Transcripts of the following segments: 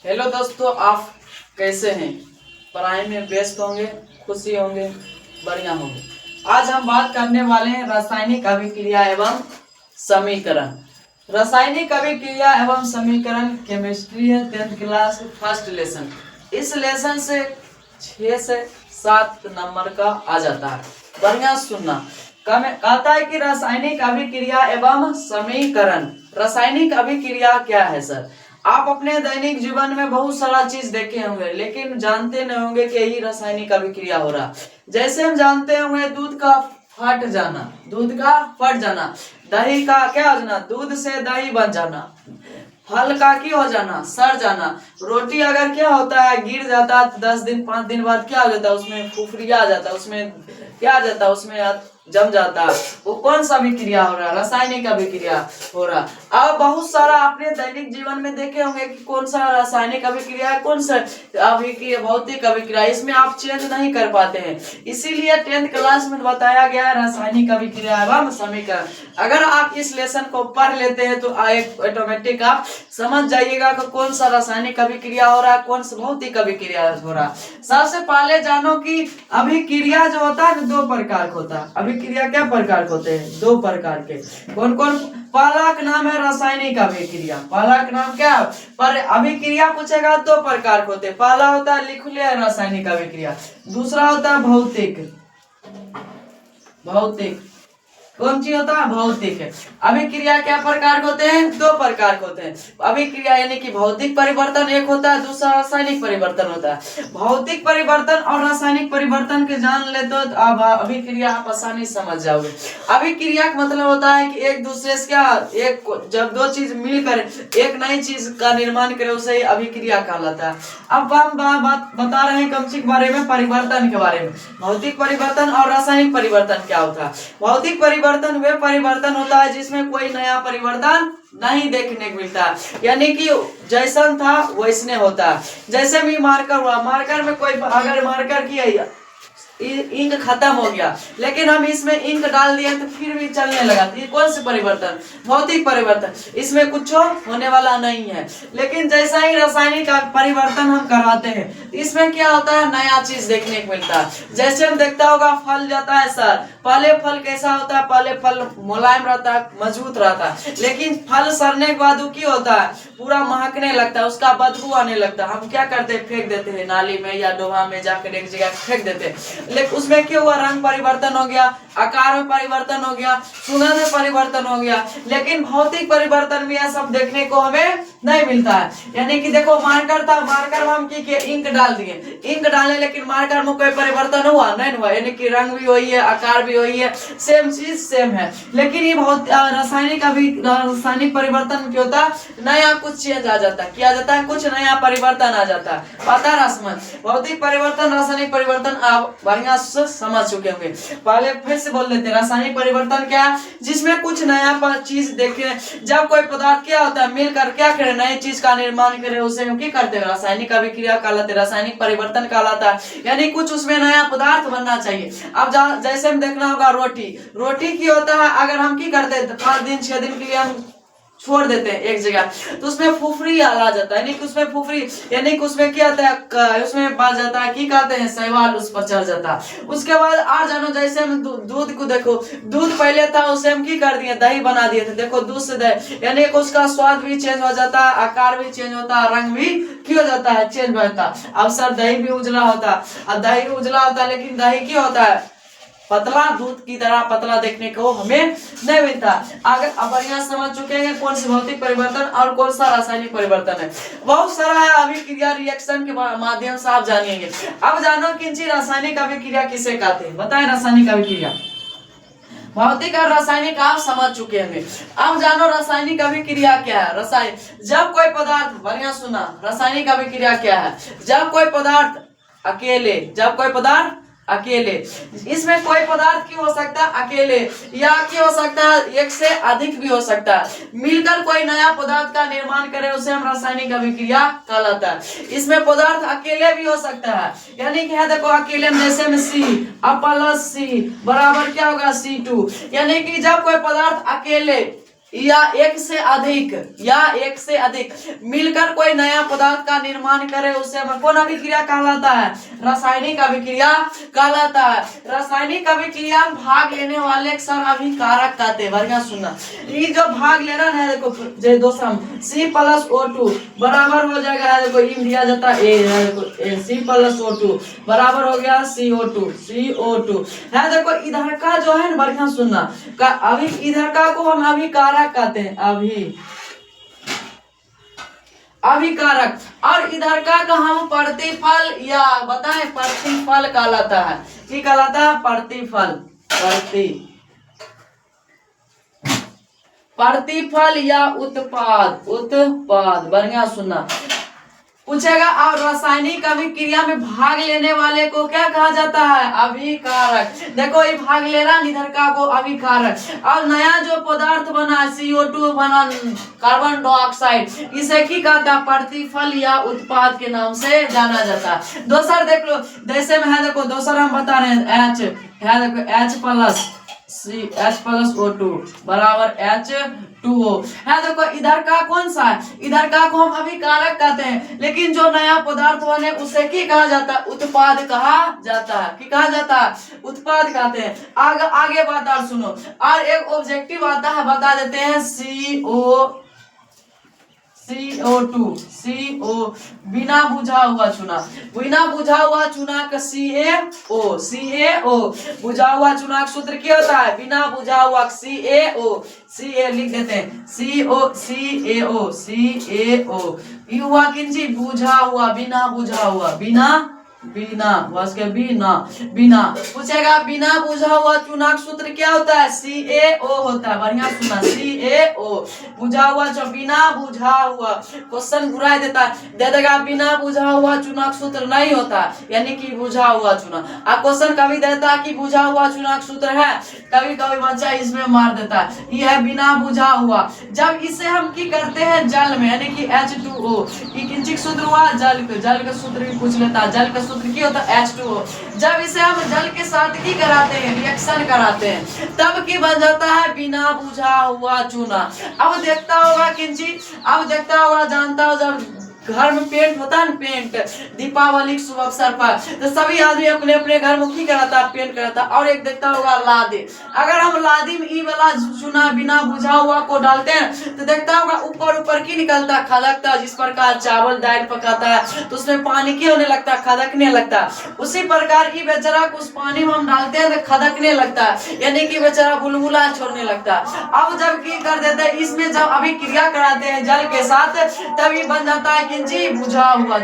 Hello दोस्तों, आप कैसे हैं? पढ़ाई में व्यस्त होंगे, खुशी होंगे, बढ़िया होंगे। आज हम बात करने वाले हैं रासायनिक अभिक्रिया एवं समीकरण। रासायनिक अभिक्रिया एवं समीकरण केमिस्ट्री है, 10th क्लास फर्स्ट लेसन। इस लेसन से 6 से 7 नंबर का आ जाता है। बढ़िया सुनना। कहता है कि रासायनिक अभिक्रिया एवं समीकरण। रासायनिक अभिक्रिया क्या है सर? आप अपने दैनिक जीवन में बहुत सारा चीज देखे होंगे, लेकिन जानते नहीं होंगे कि यही रासायनिक अभिक्रिया हो रहा। जैसे हम जानते होंगे दूध का फट जाना, दही का क्या हो जाना, दूध से दही बन जाना, फल का क्या हो जाना, सड़ जाना। रोटी अगर क्या होता है, गिर जाता है 10 दिन 5 दिन बाद क्या हो जाता है, उसमें फुफरिया आ जाता है, उसमें क्या आ जाता है, उसमें जम जाता है। वो कौन सा अभिक्रिया हो रहा है? रासायनिक अभिक्रिया हो रहा। अब बहुत सारा आपने दैनिक जीवन में देखे होंगे कि कौन सा रासायनिक अभिक्रिया है, कौन सा अभिक्रिया भौतिक अभिक्रिया, इसमें आप चेंज नहीं कर पाते हैं। इसीलिए 10th क्लास में बताया गया है रासायनिक अभिक्रिया एवं समीकरण। अगर आप इस लेसन को पढ़ लेते हैं तो ऑटोमेटिक आप समझ जाइएगा कि कौन सा रासायनिक अभिक्रिया हो रहा है, कौन सा भौतिक अभिक्रिया हो रहा है। सबसे पहले जानो कि अभिक्रिया जो होता है 2 प्रकार का होता है। अभिक्रिया क्या प्रकार के होते हैं? 2 प्रकार के। कौन कौन? पहला का नाम है रासायनिक अभिक्रिया। पहला का नाम क्या? पर अभिक्रिया पूछेगा 2 प्रकार के होते हैं। पहला होता है लिख लिया रासायनिक अभिक्रिया, दूसरा होता है भौतिक। कौन चीज होता है? भौतिक। अभिक्रिया क्या प्रकार के होते हैं? 2 प्रकार के होते हैं। अभिक्रिया यानी कि भौतिक परिवर्तन एक होता है, दूसरा रासायनिक परिवर्तन होता है। भौतिक परिवर्तन और रासायनिक परिवर्तन के जान ले तो अब अभिक्रिया आप आसानी समझ जाओगे। अभिक्रिया का मतलब होता है कि एक दूसरे से क्या, जब 2 चीज मिलकर एक नई चीज का निर्माण करे उसे अभिक्रिया कहलाता है। अब हम बात बता रहे हैं कमची के बारे में, परिवर्तन के बारे में। भौतिक परिवर्तन और रासायनिक परिवर्तन क्या होता है? भौतिक परिवर्तन वे परिवर्तन होता है जिसमें कोई नया परिवर्तन नहीं देखने को मिलता, यानी कि जैसन था वैसने होता है। जैसे भी मार्कर हुआ, मार्कर में कोई अगर मार्कर की इंक खत्म हो गया, लेकिन हम इसमें इंक डाल दिए तो फिर भी चलने लगा, तो ये कौन सा परिवर्तन? भौतिक परिवर्तन। इसमें कुछ होने वाला नहीं है। लेकिन जैसा ही रासायनिक परिवर्तन हम कराते हैं, इसमें क्या होता है, नया चीज देखने को मिलता है। जैसे हम देखता होगा फल जाता है सर, पहले फल कैसा होता है? पहले फल मुलायम रहता है, मजबूत रहता है, लेकिन फल सड़ने के बाद वो क्या होता है, पूरा महकने लगता है, उसका बदबू आने लगता है। हम क्या करते हैं, फेंक देते हैं नाली में या डोभा में, जाकर एक जगह फेंक देते हैं। लेकिन उसमें क्या हुआ, रंग परिवर्तन हो गया, आकार में परिवर्तन हो गया, सुगंध में परिवर्तन हो गया। लेकिन भौतिक परिवर्तन भी यह सब देखने को हमें नहीं मिलता है। यानी कि देखो मार्कर था, मार्कर में हम की इंक डाल दिए, इंक डाले, लेकिन मार्कर में कोई परिवर्तन हुआ नहीं हुआ, यानी कि रंग भी वही है, आकार भी वही है, सेम चीज सेम है। लेकिन ये बहुत रासायनिक परिवर्तन क्या होता है, नया कुछ चेंज आ जाता है। क्या आ जाता है? कुछ नया परिवर्तन आ जाता है। पता है रसमन? भौतिक परिवर्तन रासायनिक परिवर्तन आप बढ़िया से समझ चुके होंगे। पहले फिर से बोल देते हैं, रासायनिक परिवर्तन क्या है? जिसमें कुछ नया चीज देखे, जब कोई पदार्थ क्या होता है मिलकर क्या करे, नई चीज का निर्माण करे, उसे हम क्या करते हैं, रासायनिक अभिक्रिया कहलाते हैं, रासायनिक परिवर्तन कहलाता है। यानी कुछ उसमें नया पदार्थ बनना चाहिए। अब जैसे हम देखना होगा रोटी की होता है, अगर हम की करते हैं 5 दिन 6 दिन के लिए हम छोड़ देते हैं एक जगह, तो उसमें फुफरी आ जाता है, यानी कि उसमें फुफरी, यानी कि उसमें क्या होता है, उसमें बात जाता है, की कहते हैं, शैवाल उस पर चढ़ जाता है। उसके बाद आ जानो, जैसे हम दूध को देखो, दूध पहले था उसे हम की कर दिए, दही बना दिए थे। देखो दूध से दही, यानी कि उसका स्वाद भी चेंज हो जाता है, आकार भी चेंज होता है, रंग भी क्यों हो जाता है, चेंज होता है। अब सर दही भी उजला होता है, दही उजला होता है, लेकिन दही क्या होता है, पतला, दूध की तरह पतला देखने को हमें नहीं मिलता। अगर अब बढ़िया समझ चुके हैं कौन सी भौतिक परिवर्तन और कौन सा रासायनिक परिवर्तन है। बहुत सारा है अभिक्रिया, रिएक्शन के माध्यम से आप जानेंगे। अब जानो किंची रासायनिक अभिक्रिया किसे कहते हैं, बताएं रासायनिक अभिक्रिया। भौतिक और रासायनिक आप समझ चुके होंगे। अब जानो रासायनिक अभिक्रिया क्या है। जब कोई पदार्थ, बढ़िया सुना, रासायनिक अभिक्रिया क्या है, जब कोई पदार्थ अकेले, इसमें कोई पदार्थ की हो सकता है अकेले, या की हो सकता है एक से अधिक भी हो सकता है, मिलकर कोई नया पदार्थ का निर्माण करे, उसे हम रासायनिक अभिक्रिया कहलाता है। इसमें पदार्थ अकेले भी हो सकता है, यानी कि देखो अकेले में, जैसे में C+C बराबर क्या होगा C2, यानी कि जब कोई पदार्थ अकेले या एक से अधिक मिलकर कोई नया पदार्थ का निर्माण करे उसे कौन अभिक्रिया कहलाता है? रासायनिक अभिक्रिया कहलाता है। रासायनिक अभिक्रिया में भाग लेने वाले सर अभिकारक कहते हैं। बढ़िया सुनना, ये जो भाग ले रहा है देखो जे दोस्तों C+O2 बराबर हो जाएगा है देखो ई दिया जाता है ए देखो C+O2 बराबर हो गया CO2 है देखो। इधर का जो है ना बढ़िया सुनना का अभी इधर का को हम अभिकारक कहते हैं अभिकारक और इधर का हम प्रतिफल या बताएं प्रतिफल कहलाता है। क्या कहलाता है? प्रतिफल या उत्पाद। बढ़िया सुनना पूछेगा। और रासायनिक अभिक्रिया में भाग लेने वाले को क्या कहा जाता है? अभिकारक। देखो ये भाग ले रहा इधर का को अभिकारक। और नया जो पदार्थ बना CO2 बना कार्बन डाइऑक्साइड, इसे की कहता है? प्रतिफल या उत्पाद के नाम से जाना जाता है। दोसर देख लो जैसे में है देखो दोसर हम बता रहे हैं H है देखो H+O2 बराबर H2O है देखो। इधर का कौन सा है? इधर का को हम अभिकारक कहते हैं, लेकिन जो नया पदार्थ बने उसे की कहा जाता है? उत्पाद कहा जाता है। की कहा जाता है? उत्पाद कहते हैं। आगे बात और सुनो। और एक ऑब्जेक्टिव आता है बता देते हैं CO बिना बुझा हुआ चूना का CaO बुझा हुआ चूना का सूत्र क्या होता है? बिना बुझा हुआ CaO लिख देते हैं CaO ये हुआ किंची बुझा हुआ बिना पूछेगा बिना बुझा हुआ चूना का सूत्र क्या होता है? CaO होता है। बढ़िया सुना CaO बुझा हुआ बिना बुझा हुआ क्वेश्चन घुरा देता दे देगा बिना बुझा हुआ चूना का सूत्र नहीं होता यानी कि बुझा हुआ चूना। अब क्वेश्चन कभी देता है कि बुझा हुआ चूना का सूत्र है, कभी कभी बच्चा इसमें मार देता है ये है बिना बुझा हुआ। जब इसे हम की करते हैं जल में यानी कि H2O किंचिक सूत्र हुआ जल का सूत्र भी पूछ लेता है। जल का सूत्र क्या होता है? H2O। जब इसे हम जल के साथ की कराते हैं रिएक्शन कराते हैं तब की बन जाता है बिना बुझा हुआ चूना। अब देखता होगा किंची जानता हो जब घर में पेंट होता है ना, पेंट दीपावली के शुभ अवसर पर तो सभी आदमी अपने अपने घर में की कराता है? पेंट कराता है। और एक देखता होगा लादी। अगर हम लादी में ई वाला चूना बिना बुझा हुआ को डालते हैं तो देखता होगा ऊपर की निकलता है खदकता है। जिस प्रकार चावल दाल पकाता है तो उसमें पानी क्या होने लगता है? खदकने लगता है। उसी प्रकार की बेचारा उस पानी में हम डालते हैं तो खदकने लगता है यानी कि बेचारा बुलबुला छोड़ने लगता है। अब जब की कर देते हैं इसमें जब अभिक्रिया कराते हैं जल के साथ तभी बन जाता है जी बुझा हुआ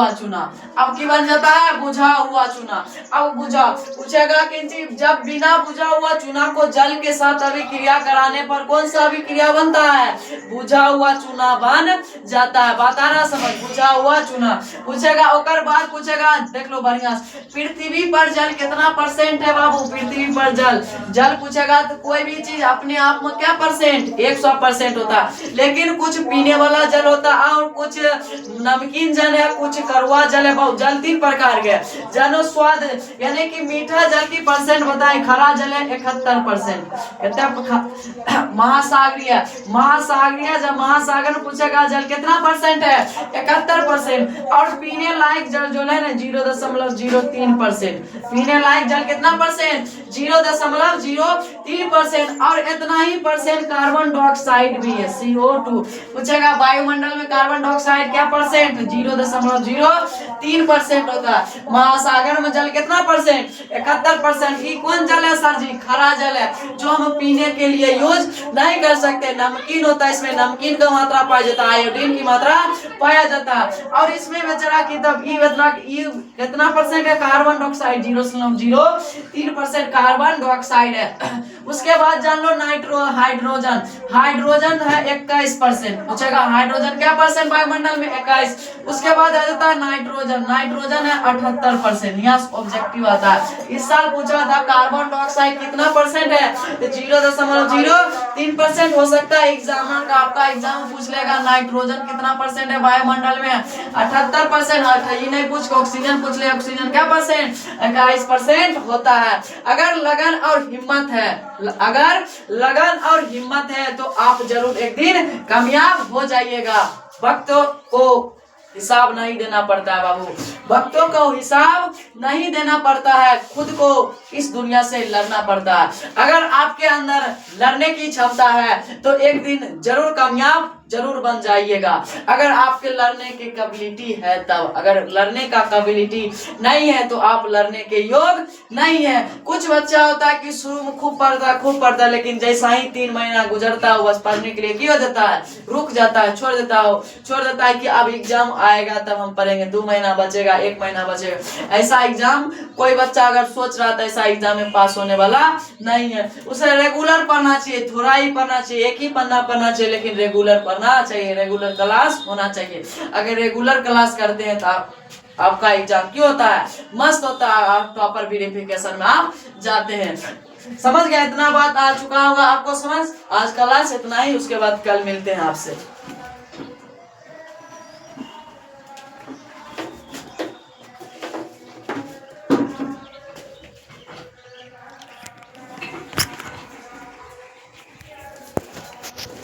चूना। अब की बन जाता है? बुझा हुआ चूना। अब बुझा पूछेगा कि जब बिना बुझा हुआ चूना को जल के साथ अभिक्रिया कराने पर कौन सा अभिक्रिया बनता है? बुझा हुआ चूना बन जाता है। बताना समझ बुझा हुआ चूना पूछेगा। और बाद पूछेगा देख लो बढ़िया पृथ्वी पर जल कितना % है बाबू? पृथ्वी पर जल पूछेगा तो कोई भी चीज अपने आप में क्या % 100% होता है, लेकिन कुछ पीने वाला जल होता है और कुछ नमकीन जल है, कुछ कड़वा जल है। बहुत जल 3 प्रकार के जनो स्वाद यानी कि मीठा जल की % बताए। खरा जल है 71%। महासागरीय जब महासागर में पूछेगा जल कितना % है? 71%। और पीने लायक जल जो है ना 0.03%। पीने लायक जल कितना %? 0.03%। और इतना ही % कार्बन डाइऑक्साइड भी है CO2 पूछेगा। वायुमंडल में कार्बन डाइऑक्साइड क्या % 0.03% होता है। महासागर में जल कितना %? 71%। ये कौन जल है सर जी? खरा जल है जो हम पीने के लिए यूज नहीं कर सकते। नमकीन होता है, इसमें नमकीन का मात्रा पाया जाता है, आयोडीन की मात्रा पाया जाता है। और इसमें बेचारा की तब कितना % है? कार्बन डाइऑक्साइड 0.03% कार्बन डाइऑक्साइड है। उसके बाद जान लो हाइड्रोजन है 21%। पूछेगा हाइड्रोजन क्या % वायुमंडल में? 21। उसके बाद आ जाता है नाइट्रोजन है 78%। यहाँ ऑब्जेक्टिव आता है। इस साल पूछा था कार्बन डाइऑक्साइड कितना % है? 0.03% हो सकता है। एग्जामिनर का आपका एग्जाम पूछ लेगा नाइट्रोजन कितना % है वायुमंडल में? 78%। ये नहीं पूछ ऑक्सीजन पूछ ले, ऑक्सीजन क्या %? 21% होता है। अगर लगन और हिम्मत है अगर लगन और हिम्मत है तो आप जरूर एक दिन कामयाब हो जाइएगा। वक्तों को हिसाब नहीं देना पड़ता है बाबू, वक्तों को हिसाब नहीं देना पड़ता है, खुद को इस दुनिया से लड़ना पड़ता है। अगर आपके अंदर लड़ने की क्षमता है तो एक दिन जरूर कामयाब जरूर बन जाइएगा। अगर आपके लड़ने की कैपेबिलिटी है तब, अगर लड़ने का कैपेबिलिटी नहीं है तो आप लड़ने के योग नहीं है। कुछ बच्चा होता है कि शुरू में खूब पढ़ता है, लेकिन जैसा ही 3 महीना गुजरता है बस पढ़ने के लिए क्यों देता है, रुक जाता है, छोड़ देता है कि अब एग्जाम आएगा तब हम पढ़ेंगे, 2 महीना बचेगा, 1 महीना बचेगा। ऐसा एग्जाम कोई बच्चा अगर सोच रहा था ऐसा एग्जाम में पास होने वाला नहीं है। उसे रेगुलर पढ़ना चाहिए, थोड़ा ही पढ़ना चाहिए, एक ही पढ़ना चाहिए, लेकिन रेगुलर पढ़ना चाहिए, रेगुलर क्लास होना चाहिए। अगर रेगुलर क्लास करते हैं तो आपका एग्जाम क्यों होता है, मस्त होता है, आप टॉपर वेरिफिकेशन में आप जाते हैं। समझ गए? इतना बात आ चुका होगा आपको समझ। आज क्लास इतना ही, उसके बाद कल मिलते हैं आपसे।